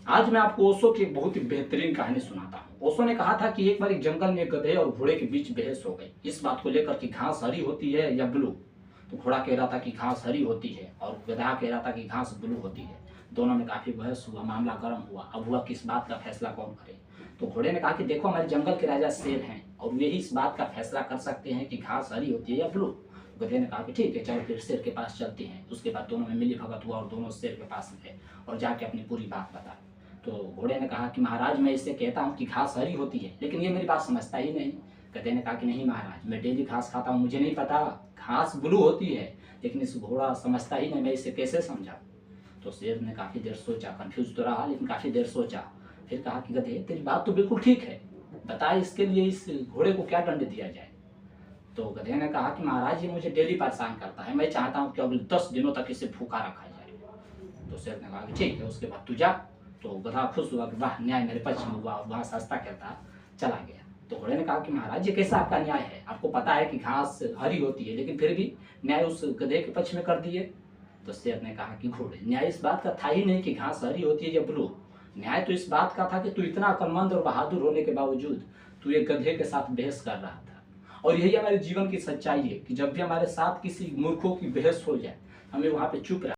आज मैं आपको ओशो की एक बहुत ही बेहतरीन कहानी सुनाता हूँ। ओशो ने कहा था कि एक बार एक जंगल में एक गधे और घोड़े के बीच बहस हो गई इस बात को लेकर कि घास हरी होती है या ब्लू। तो घोड़ा कह रहा था कि घास हरी होती है और गधा कह रहा था कि घास ब्लू होती है। दोनों में काफी बहस हुआ, मामला गर्म हुआ। अब हुआ किस बात का फैसला कौन करे। तो घोड़े ने कहा कि देखो, हमारे जंगल के राजा शेर हैं और यही इस बात का फैसला कर सकते हैं कि घास हरी होती है या ब्लू। गधे ने कहा कि ठीक है, चलो फिर शेर के पास चलते हैं। उसके बाद दोनों में मिली भगत हुआ और दोनों शेर के पास गए और जाके अपनी पूरी बात बता। तो घोड़े ने कहा कि महाराज, मैं इससे कहता हूँ कि घास हरी होती है, लेकिन ये मेरी बात समझता ही नहीं। गधे ने कहा कि नहीं महाराज, मैं डेली घास खाता हूँ, मुझे नहीं पता घास ब्लू होती है। लेकिन इस घोड़ा समझता ही नहीं, मैं इसे कैसे समझाऊँ। तो शेर ने काफ़ी देर सोचा, कंफ्यूज तो रहा लेकिन काफ़ी देर सोचा। फिर कहा कि गधे, तेरी बात तो बिल्कुल ठीक है, बता इसके लिए इस घोड़े को क्या दंड दिया जाए। तो गधे ने कहा कि महाराज, ये मुझे डेली परेशान करता है, मैं चाहता हूँ कि अगले 10 दिनों तक इसे भूखा रखा जाए। तो शेर ने कहा कि ठीक है, उसके बाद तू जा। तो गधा खुश हुआ कि वाह, न्याय मेरे पक्ष में हुआ, और वहाँ सस्ता कहता चला गया। तो घोड़े ने कहा कि महाराज, ये कैसा आपका न्याय है, आपको पता है कि घास हरी होती है, लेकिन फिर भी न्याय उस गधे के पक्ष में कर दिए। तो शेर ने कहा कि घोड़े, न्याय इस बात का था ही नहीं कि घास हरी होती है या ब्लू। न्याय तो इस बात का था कि तू इतना अक्लमंद और बहादुर होने के बावजूद तू एक गधे के साथ बहस कर रहा था। और यही हमारे जीवन की सच्चाई है कि जब भी हमारे साथ किसी मूर्खों की बहस हो जाए, हमें वहाँ पे चुप